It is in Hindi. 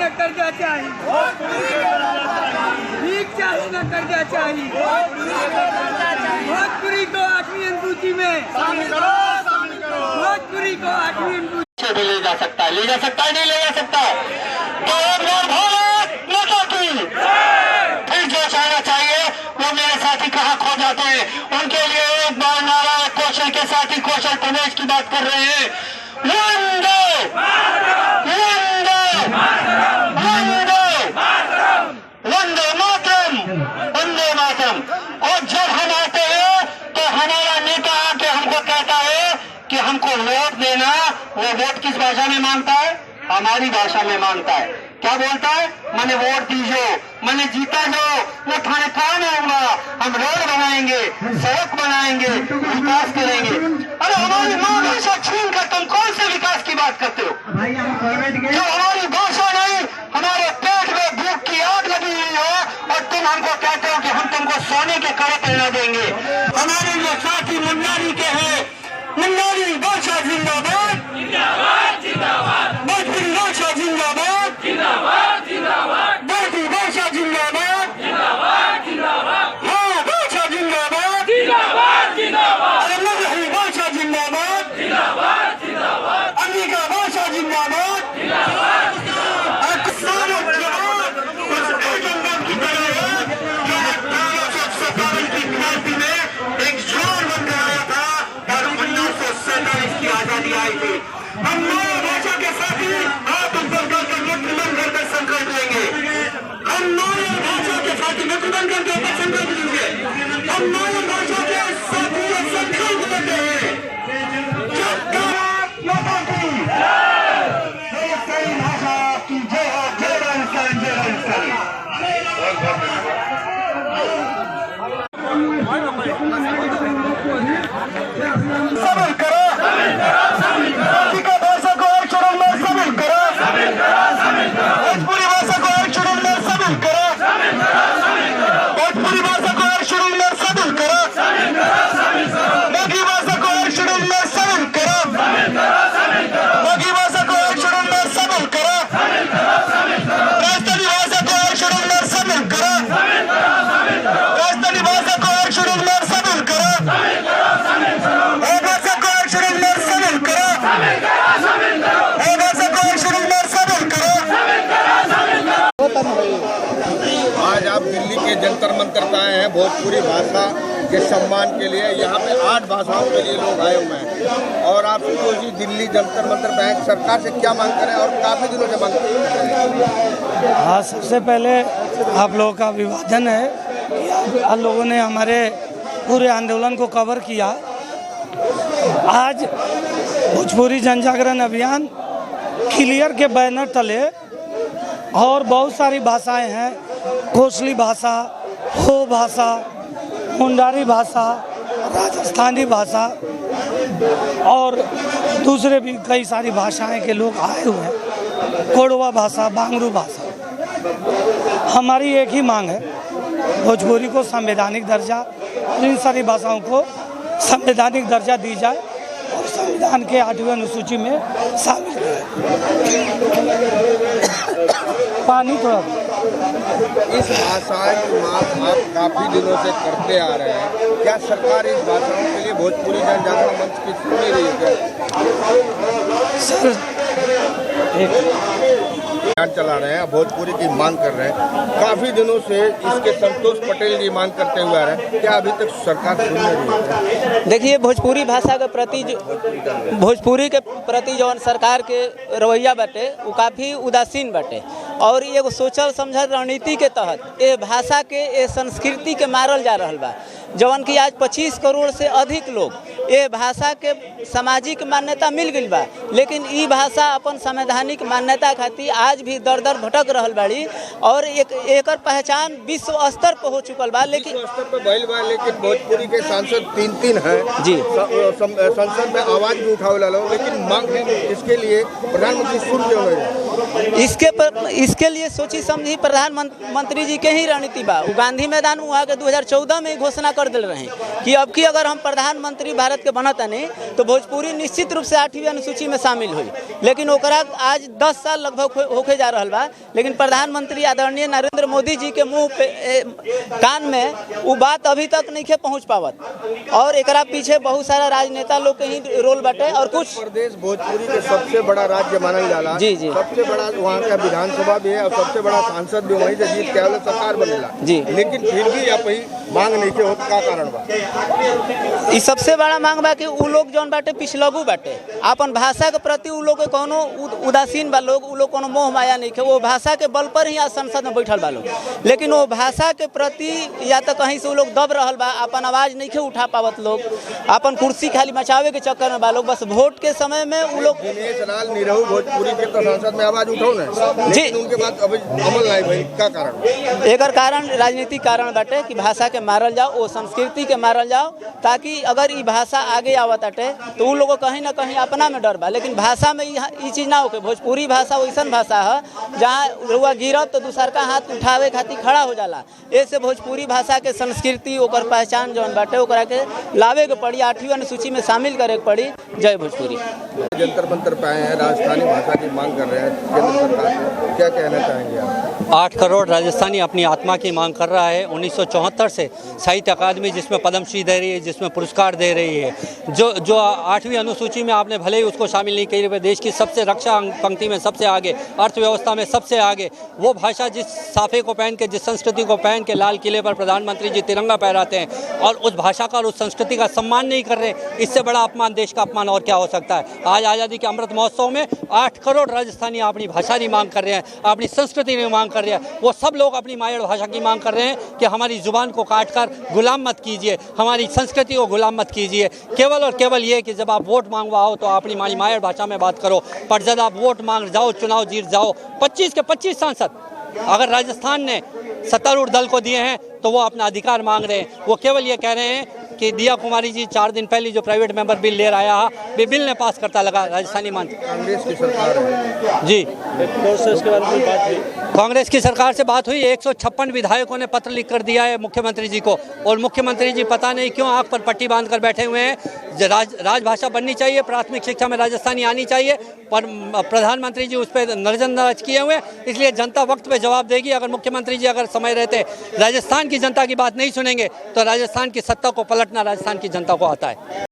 न कर्जा चाहिए, भीख चाहिए न कर्जा चाहिए, भोजपुरी को 8वीं अनुसूची में, भोजपुरी को 8वीं अनुसूची में ले जा सकता है, ले जा सकता है, नहीं ले जा सकता। तो एक बार भारत माता की फिर जोश आना चाहिए। वो मेरे साथी कहाँ खो जाते हैं, उनके लिए एक बार नारा कौशल के साथी कौशल प्रदेश की बात कर रहे हैं। वंदे वंदे वंदे वंदे मातरम, वंदे मातरम। और जब हम आते हैं तो हमारा नेता आके हमको कहता है कि हमको वोट देना, वो वोट किस भाषा में मांगता है? हमारी भाषा में मांगता है। क्या बोलता है? मैंने वोट दीजो, मैंने जीता जो, मैं थाने काम आऊंगा, हम रोड बनाएंगे, सड़क बनाएंगे, विकास करेंगे। अरे हमारी माँ भाषा छीन कर तुम कौन से विकास की बात करते हो? जो हमारी भाषा नहीं, हमारे पेट में भूख की आग लगी हुई है और तुम हमको कहते हो कि हम तुमको सोने के कड़े पहना देंगे। हमारे जो साथी मुन्नारी के हैं, मुन्नारी भाषा जिंदाबाद, भोजपुरी भाषा जिंदाबाद, भोजपुरी भाषा जिंदाबाद, हाँ भाषा जिंदाबाद, अरे मजहबी भाषा जिंदाबाद, अंगिका भाषा जिंदाबाद। हम नई भाषा के साथ ही आप मुख्यमंत्री करके संकल्प लेंगे। हम नई भाषा के साथ मुख्यमंत्री करके संकल्प लेंगे। हम नई भाषा के साथ संकल्प लेते हैं। भाषा की जय हो, जय राजस्थान, जय राजस्थान। सबल करो भाषा को एक चरण में शामिल करो, भोजपुरी भाषा को एक चरण में शामिल करो, भोजपुरी भाषा को एक चरण में शामिल करो, मगही भाषा को एक चरण में शामिल करो, मगही भाषा को एक चरण में शामिल करो, राजस्थानी भाषा को एक चरण में शामिल करो, राजस्थानी भाषा को एक चरण में शामिल करो, आज आप दिल्ली के जंतर मंतर पे आए हैं भोजपुरी भाषा के सम्मान के लिए। यहाँ पे 8 भाषाओं के लिए लोग आए हुए हैं और आप जी दिल्ली जंतर मंतर पे आए, सरकार से क्या मांग करें और काफ़ी दिनों से मांग करें? हाँ, सबसे पहले आप लोगों का अभिवादन है कि आप लोगों ने हमारे पूरे आंदोलन को कवर किया। आज भोजपुरी जन जागरण अभियान क्लियर के बैनर तले और बहुत सारी भाषाएं हैं, कोसली भाषा, हो भाषा, मुंडारी भाषा, राजस्थानी भाषा और दूसरे भी कई सारी भाषाएं के लोग आए हुए हैं, कोडवा भाषा, बांगरू भाषा। हमारी एक ही मांग है, भोजपुरी को संवैधानिक दर्जा और इन सारी भाषाओं को संवैधानिक दर्जा दी जाए और संविधान के 8वीं अनुसूची में शामिल पानी थोड़ा। इस भाषा की मांग आप काफ़ी दिनों से करते आ रहे हैं, क्या सरकार इस भाषाओं के लिए भोजपुरी जन जागरण मंच की सुन नहीं रही है क्या? सर अभियान चला रहे हैं, भोजपुरी की मांग कर रहे हैं, काफ़ी दिनों से इसके संतोष पटेल जी मांग करते हुए आ रहे हैं, क्या अभी तक सरकार सुन नहीं रही है? देखिए, भोजपुरी भाषा के प्रति भोजपुरी के प्रति जौन सरकार के रवैया बाटे वो काफ़ी उदासीन बाटे और एगो सोचल समझल रणनीति के तहत ये भाषा के ये संस्कृति के मारल जा रहा बा। जवन कि आज 25 करोड़ से अधिक लोग ये भाषा के सामाजिक मान्यता मिल गई बा, लेकिन ई भाषा अपन संवैधानिक मान्यता खातिर आज भी दर दर भटक रहल बाड़ी और एक पहचान विश्व स्तर पर हो चुकल बा। लेकिन स्तर पर भइल बा, लेकिन भोजपुरी के सांसद 3 हैं जी, संसद में आवाज भी उठावे ला, लेकिन मांग है इसके लिए प्रधानमंत्री सुन क्यों नहीं? इसके लिए सोची समझी प्रधानमंत्री जी के ही रणनीति बा। वो गांधी मैदान वहाँ के 2014 में ही घोषणा कर दिल रहे कि अब की अगर हम प्रधानमंत्री भारत के बनत नहीं तो भोजपुरी निश्चित रूप से 8वीं अनुसूची में शामिल हुई। लेकिन ओकरा आज 10 साल लगभग होके जा रहा बा, लेकिन प्रधानमंत्री आदरणीय नरेंद्र मोदी जी के मुंह पे कान में वो बात अभी तक नहीं के पहुँच पावत, और एकरा पीछे बहुत सारा राजनेता लोग के ही रोल बटे। और कुछ प्रदेश भोजपुरी के सबसे बड़ा राज्य मानल जाला, जी जी, सबसे बड़ा वहाँ का विधानसभा भी है और सबसे बड़ा सांसद भी वहीं से जीत के आवे सरकार बनेला जी। लेकिन फिर भी आप ही मांग नहीं के होत, का कारण बा? ई सबसे बड़ा मांग बा कि उ लोग जौन बाटे पिछलगू बाटे, अपन भाषा के प्रति उ लोग के कोनो उदासीन बा लोग, उ लोग कोनो मोह माया नहीं के, वो भाषा के बल पर ही आज संसद में बैठल बा लोग। लेकिन वो भाषा के प्रति या तो कहीं से उ लोग दब रहल बा, अपन आवाज नहीं के उठा पावत लोग, अपन कुर्सी खाली मचावे के चक्कर में बा लोग। बस वोट के समय में उ लोग दिनेश लाल निरहू भोजपुरी के तो संसद में आवाज उठाओ ना जी, लेकिन उनके बाद अभी अमल नहीं भाई, का कारण? एकर कारण राजनीतिक कारण बाटे कि भाषा के मारल जाओ, वो संस्कृति के मारल जाओ, ताकि अगर ये भाषा आगे आवत अटे तो उ लोगों कहीं ना कहीं अपना में डर बा। लेकिन भाषा में ये चीज़ ना होके, भोजपुरी भाषा वैसन भाषा है जहाँ रुआ गिरब तो दूसर का हाथ उठावे खातिर खड़ा हो जाला। ऐसे भोजपुरी भाषा के संस्कृति ओकर पहचान जौन बाटे ओकरा के लावे के पड़ी, 8वीं अनुसूची में शामिल करे के पड़ी। जय भोजपुरी। जंतर मंतर पे आए हैं, राजस्थानी भाषा की मांग कर रहे हैं केंद्र सरकार से, क्या कहना चाहेंगे आप? 8 करोड़ राजस्थानी अपनी आत्मा की मांग कर रहा है। 1974 से साहित्य अकादमी जिसमें पद्मश्री दे रही है, जिसमें पुरस्कार दे रही है, जो 8वीं अनुसूची में आपने भले ही उसको शामिल नहीं किया, देश की सबसे रक्षा पंक्ति में सबसे आगे, अर्थव्यवस्था में सबसे आगे, वो भाषा जिस साफे को पहन के, जिस संस्कृति को पहन के लाल किले पर प्रधानमंत्री जी तिरंगा फहराते हैं और उस भाषा का और उस संस्कृति का सम्मान नहीं कर रहे, इससे बड़ा अपमान, देश का अपमान और क्या हो सकता है। आज आज़ादी के अमृत महोत्सव में 8 करोड़ राजस्थानी अपनी भाषा की मांग कर रहे हैं, अपनी संस्कृति की मांग कर रहे हैं। वो सब लोग अपनी मायड़ भाषा की मांग कर रहे हैं कि हमारी जुबान को काट कर गुलाम मत कीजिए, हमारी संस्कृति को गुलाम मत कीजिए। केवल और केवल ये कि जब आप वोट मांगवाओ तो अपनी मायड़ भाषा में बात करो, पर जब आप वोट मांग जाओ, चुनाव जीत जाओ, 25 के 25 सांसद अगर राजस्थान ने सत्तारूढ़ दल को दिए हैं तो वो अपना अधिकार मांग रहे हैं। वो केवल ये कह रहे हैं कि दिया कुमारी जी 4 दिन पहले जो प्राइवेट मेंबर बिल ले आया है, बिल ने पास करता लगा राजस्थानी मान। कांग्रेस की सरकार है जी, इसके बारे में बात हुई, कांग्रेस की सरकार से बात हुई। 156 विधायकों ने पत्र लिख कर दिया है मुख्यमंत्री जी को, और मुख्यमंत्री जी पता नहीं क्यों आंख पर पट्टी बांध कर बैठे हुए हैं। राजभाषा बननी चाहिए, प्राथमिक शिक्षा में राजस्थानी आनी चाहिए, पर प्रधानमंत्री जी उस पर नजरअंदाज किए हुए हैं। इसलिए जनता वक्त पे जवाब देगी। अगर मुख्यमंत्री जी अगर समय रहते राजस्थान की जनता की बात नहीं सुनेंगे तो राजस्थान की सत्ता को पलटना राजस्थान की जनता को आता है।